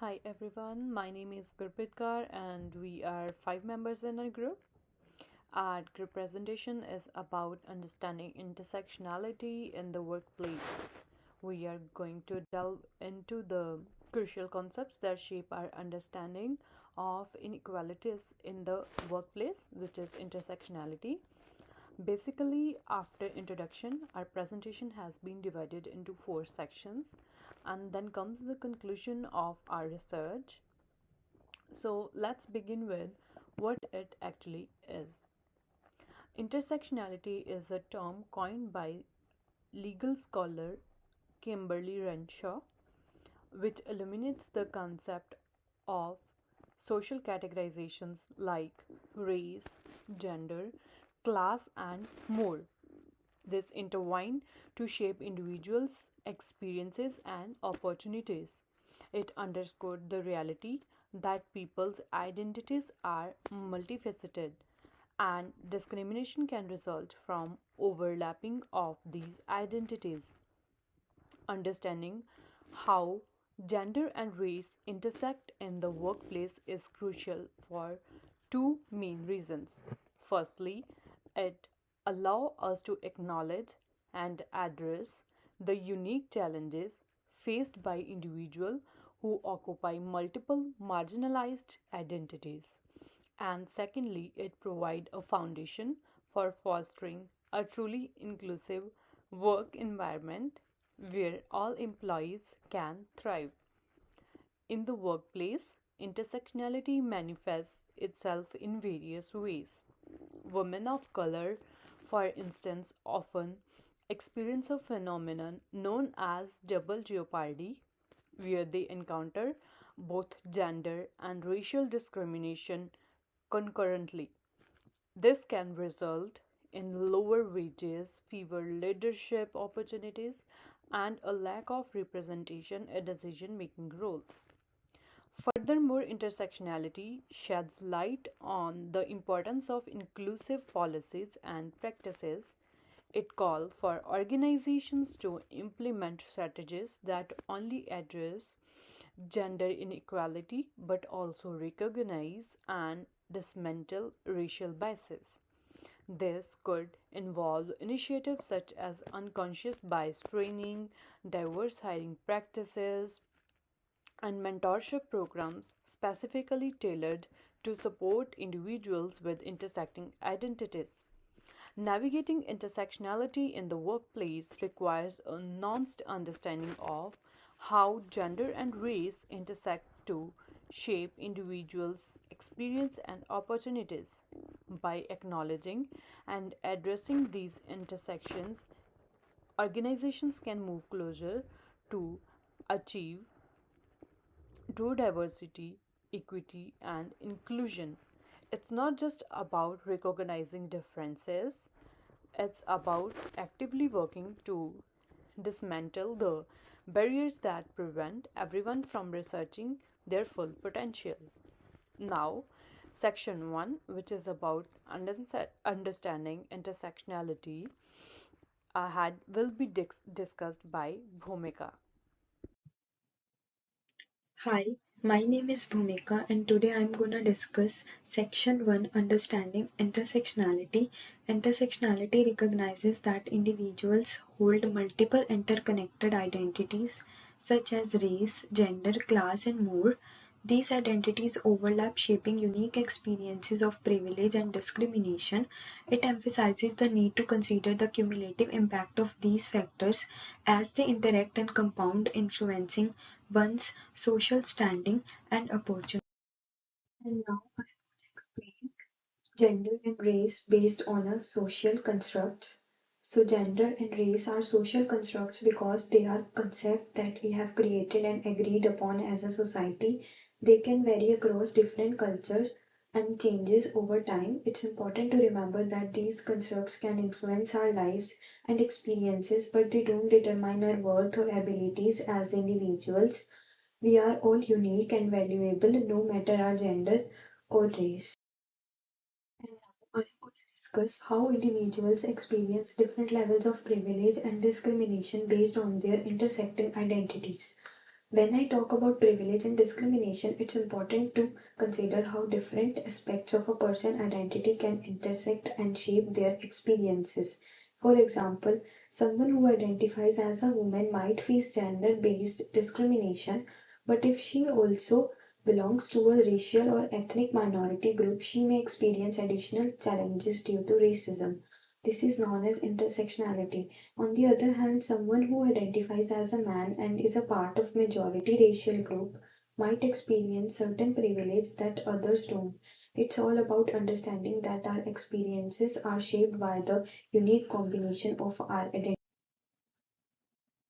Hi everyone, my name is Gurpreet and we are five members in a group. Our group presentation is about understanding intersectionality in the workplace. We are going to delve into the crucial concepts that shape our understanding of inequalities in the workplace, which is intersectionality. Basically, after introduction, our presentation has been divided into four sections, and then comes the conclusion of our research. So let's begin with what it actually is. Intersectionality is a term coined by legal scholar Kimberly Renshaw, which illuminates the concept of social categorizations like race, gender, class, and more. This intertwine to shape individuals' experiences and opportunities. It underscored the reality that people's identities are multifaceted and discrimination can result from overlapping of these identities. Understanding how gender and race intersect in the workplace is crucial for two main reasons. Firstly, it allows us to acknowledge and address the unique challenges faced by individuals who occupy multiple marginalized identities. And secondly, it provides a foundation for fostering a truly inclusive work environment where all employees can thrive. In the workplace, intersectionality manifests itself in various ways. Women of color, for instance, often experience a phenomenon known as double jeopardy, where they encounter both gender and racial discrimination concurrently. This can result in lower wages, fewer leadership opportunities, and a lack of representation in decision making roles. Furthermore, intersectionality sheds light on the importance of inclusive policies and practices. It calls for organizations to implement strategies that only address gender inequality but also recognize and dismantle racial biases. This could involve initiatives such as unconscious bias training, diverse hiring practices, and mentorship programs specifically tailored to support individuals with intersecting identities. Navigating intersectionality in the workplace requires a nuanced understanding of how gender and race intersect to shape individuals' experience and opportunities. By acknowledging and addressing these intersections, organizations can move closer to achieve true diversity, equity, and inclusion. It's not just about recognizing differences, it's about actively working to dismantle the barriers that prevent everyone from researching their full potential. Now, section 1, which is about understanding intersectionality, had will be discussed by Bhumika. Hi, my name is Bhumika and today I'm gonna discuss section 1, understanding intersectionality. Intersectionality recognizes that individuals hold multiple interconnected identities such as race, gender, class and more. These identities overlap, shaping unique experiences of privilege and discrimination. It emphasizes the need to consider the cumulative impact of these factors as they interact and compound, influencing one's social standing and opportunity. And now I will explain gender and race based on a social constructs. So gender and race are social constructs because they are concepts that we have created and agreed upon as a society. They can vary across different cultures and changes over time. It's important to remember that these constructs can influence our lives and experiences, but they don't determine our worth or abilities as individuals. We are all unique and valuable no matter our gender or race. And now I'm going to discuss how individuals experience different levels of privilege and discrimination based on their intersecting identities. When I talk about privilege and discrimination, it's important to consider how different aspects of a person's identity can intersect and shape their experiences. For example, someone who identifies as a woman might face gender based discrimination, but if she also belongs to a racial or ethnic minority group, she may experience additional challenges due to racism. This is known as intersectionality. On the other hand, someone who identifies as a man and is a part of majority racial group might experience certain privilege that others don't. It's all about understanding that our experiences are shaped by the unique combination of our identity.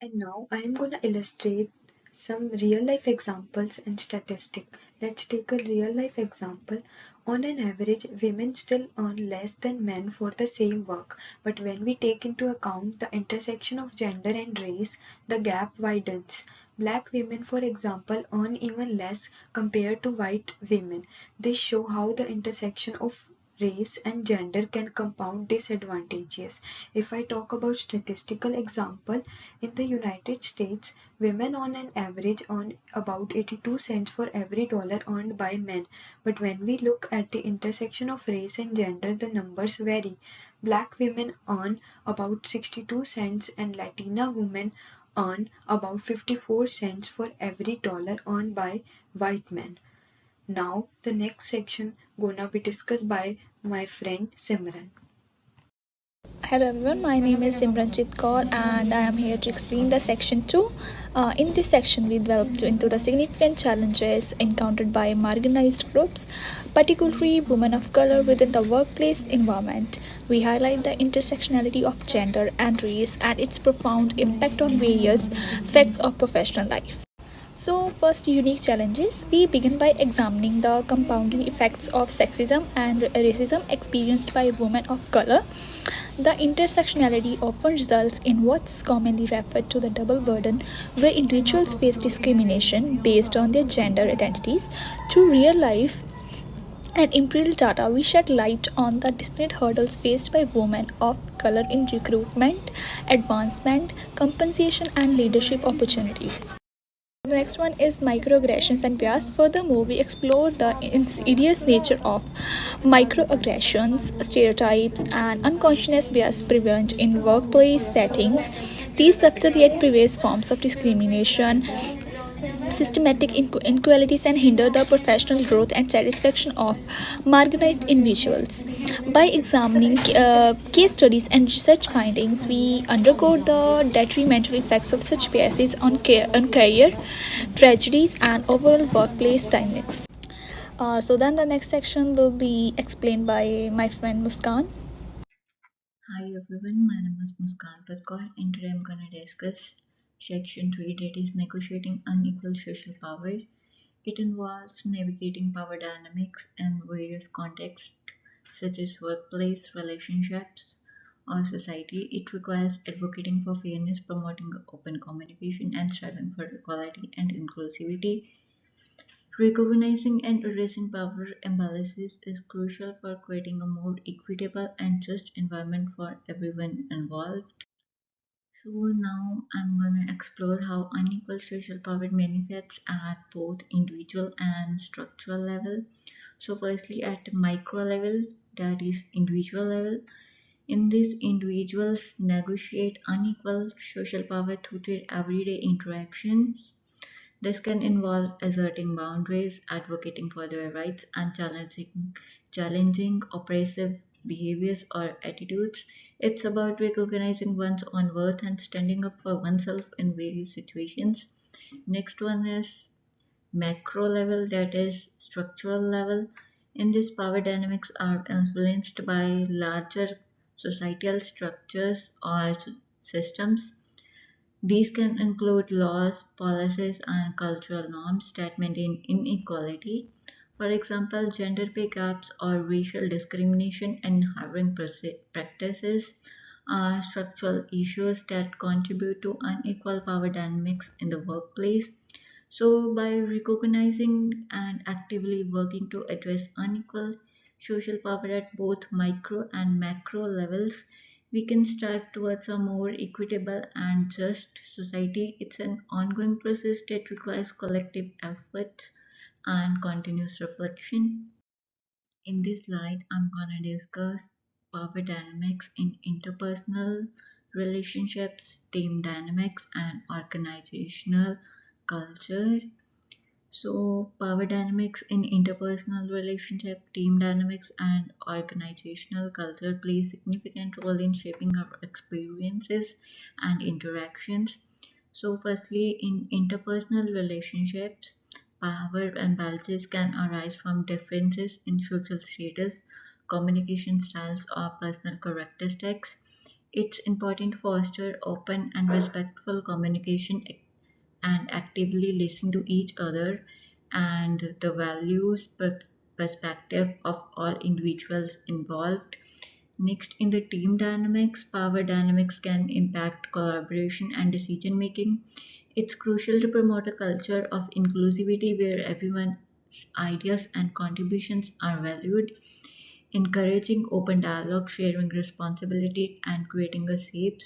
And now I am going to illustrate some real life examples and statistics. Let's take a real life example. On an average, women still earn less than men for the same work, but when we take into account the intersection of gender and race, the gap widens. Black women, for example, earn even less compared to white women. This show how the intersection of race and gender can compound disadvantages. If I talk about statistical example, in the United States, women on an average earn about 82 cents for every dollar earned by men. But when we look at the intersection of race and gender, the numbers vary. Black women earn about 62 cents and Latina women earn about 54 cents for every dollar earned by white men. Now, the next section gonna be discussed by my friend Simran. Hello everyone, my name is Simranjit Kaur and I am here to explain the section 2. In this section, we delve into the significant challenges encountered by marginalized groups, particularly women of color within the workplace environment. We highlight the intersectionality of gender and race and its profound impact on various aspects of professional life. So, first, unique challenges. We begin by examining the compounding effects of sexism and racism experienced by women of color. The intersectionality often results in what's commonly referred to the double burden, where individuals face discrimination based on their gender identities. Through real life and empirical data, we shed light on the distinct hurdles faced by women of color in recruitment, advancement, compensation, and leadership opportunities. The next one is microaggressions and bias. Furthermore, we explore the insidious nature of microaggressions, stereotypes, and unconscious bias prevalent in workplace settings. These subtle yet pervasive forms of discrimination, systematic inequalities, and hinder the professional growth and satisfaction of marginalized individuals. By examining case studies and research findings, we undergo the detrimental effects of such biases on career, tragedies, and overall workplace dynamics. So then the next section will be explained by my friend Muskan. Hi everyone, my name is Muskan Patkar and today I'm going to discuss Section 3, that is negotiating unequal social power. It involves navigating power dynamics in various contexts such as workplace, relationships, or society. It requires advocating for fairness, promoting open communication, and striving for equality and inclusivity. Recognizing and addressing power imbalances is crucial for creating a more equitable and just environment for everyone involved. So now I'm gonna explore how unequal social power manifests at both individual and structural level. So firstly at micro level, that is individual level. In this, individuals negotiate unequal social power through their everyday interactions. This can involve asserting boundaries, advocating for their rights, and challenging oppressive behaviors or attitudes. It's about recognizing one's own worth and standing up for oneself in various situations. Next one is macro level, that is structural level. In this, power dynamics are influenced by larger societal structures or systems. These can include laws, policies, and cultural norms that maintain inequality. For example, gender pay gaps or racial discrimination in hiring practices are structural issues that contribute to unequal power dynamics in the workplace. So, by recognizing and actively working to address unequal social power at both micro and macro levels, we can strive towards a more equitable and just society. It's an ongoing process that requires collective efforts and continuous reflection. In this slide, I'm going to discuss power dynamics in interpersonal relationships, team dynamics, and organizational culture. So, power dynamics in interpersonal relationship, team dynamics, and organizational culture play a significant role in shaping our experiences and interactions. So, firstly, in interpersonal relationships, power imbalances can arise from differences in social status, communication styles, or personal characteristics. It's important to foster open and respectful communication and actively listen to each other and the values perspective of all individuals involved. Next, in the team dynamics, power dynamics can impact collaboration and decision making. It's crucial to promote a culture of inclusivity where everyone's ideas and contributions are valued. Encouraging open dialogue, sharing responsibility, and creating a safe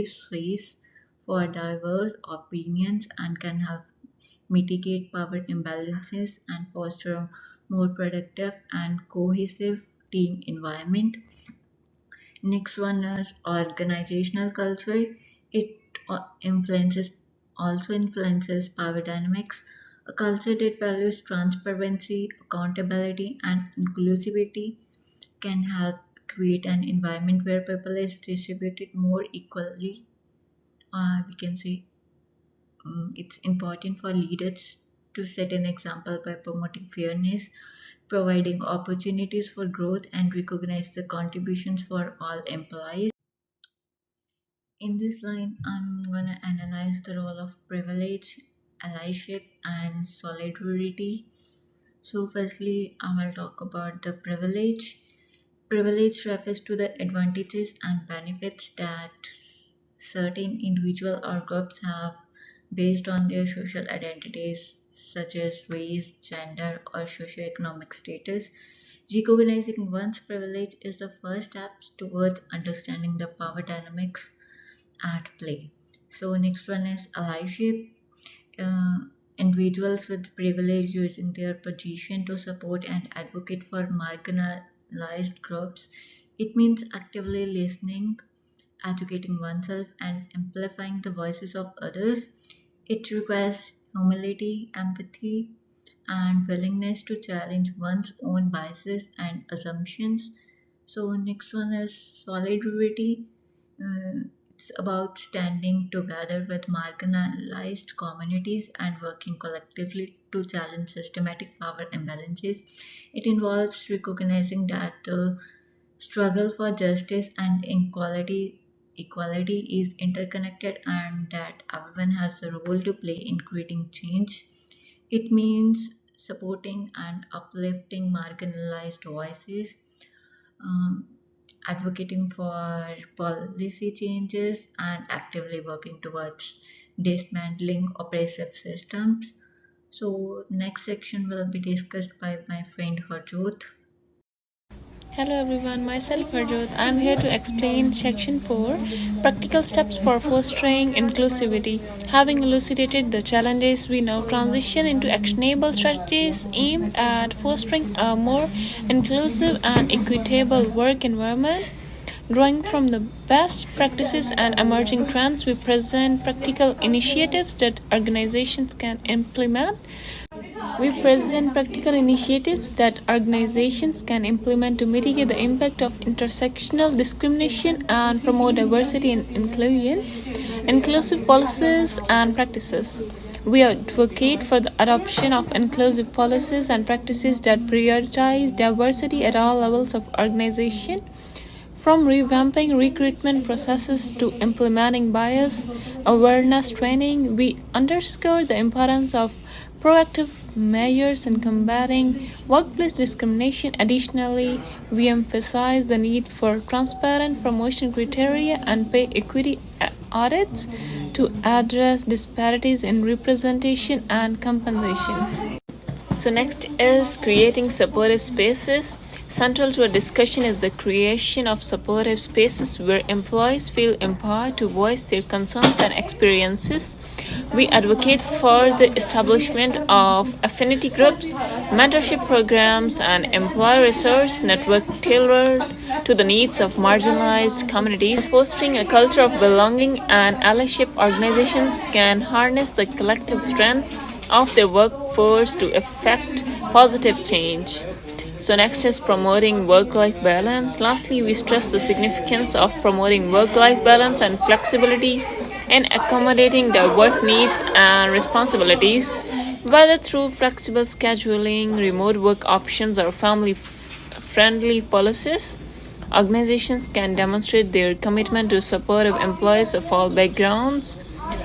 space for diverse opinions and can help mitigate power imbalances and foster a more productive and cohesive team environment. Next one is organizational culture. It influences also influences power dynamics. A culture that values transparency, accountability, and inclusivity can help create an environment where people is distributed more equally. We can say it's important for leaders to set an example by promoting fairness, providing opportunities for growth, and recognize the contributions for all employees. In this line, I'm going to analyze the role of privilege, allyship, and solidarity. So, firstly, I will talk about the privilege. Privilege refers to the advantages and benefits that certain individuals or groups have based on their social identities, such as race, gender, or socioeconomic status. Recognizing one's privilege is the first step towards understanding the power dynamics at play. So, next one is allyship. Uh, Individuals with privilege using their position to support and advocate for marginalized groups. It means actively listening, educating oneself, and amplifying the voices of others. It requires humility, empathy, and willingness to challenge one's own biases and assumptions. So, next one is solidarity. It's about standing together with marginalized communities and working collectively to challenge systematic power imbalances. It involves recognizing that the struggle for justice and equality is interconnected and that everyone has a role to play in creating change. It means supporting and uplifting marginalized voices, um, advocating for policy changes, and actively working towards dismantling oppressive systems. So, next section will be discussed by my friend Harjot. Hello everyone, myself Harjot. I am here to explain Section 4 Practical Steps for Fostering Inclusivity. Having elucidated the challenges, we now transition into actionable strategies aimed at fostering a more inclusive and equitable work environment. Drawing from the best practices and emerging trends, we present practical initiatives that organizations can implement. We present practical initiatives that organizations can implement to mitigate the impact of intersectional discrimination and promote diversity and inclusion, inclusive policies and practices. We advocate for the adoption of inclusive policies and practices that prioritize diversity at all levels of organization, from revamping recruitment processes to implementing bias awareness training. We underscore the importance of proactive measures in combating workplace discrimination. Additionally, we emphasize the need for transparent promotion criteria and pay equity audits to address disparities in representation and compensation. So, next is creating supportive spaces. Central to our discussion is the creation of supportive spaces where employees feel empowered to voice their concerns and experiences. We advocate for the establishment of affinity groups, mentorship programs, and employee resource network tailored to the needs of marginalized communities. Fostering a culture of belonging and allyship, organizations can harness the collective strength of their workforce to effect positive change. So, next is promoting work life balance. Lastly, we stress the significance of promoting work life balance and flexibility in accommodating diverse needs and responsibilities, whether through flexible scheduling, remote work options, or family friendly policies. Organizations can demonstrate their commitment to supportive employees of all backgrounds.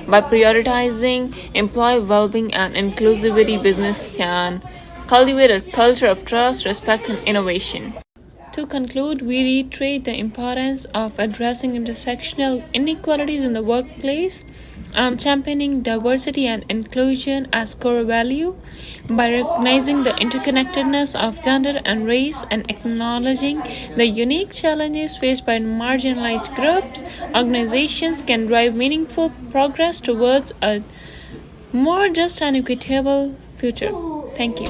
By prioritizing employee well-being and inclusivity, business can cultivate a culture of trust, respect, and innovation. To conclude, we reiterate the importance of addressing intersectional inequalities in the workplace and championing diversity and inclusion as core value. By recognizing the interconnectedness of gender and race and acknowledging the unique challenges faced by marginalized groups, organizations can drive meaningful progress towards a more just and equitable future. Thank you.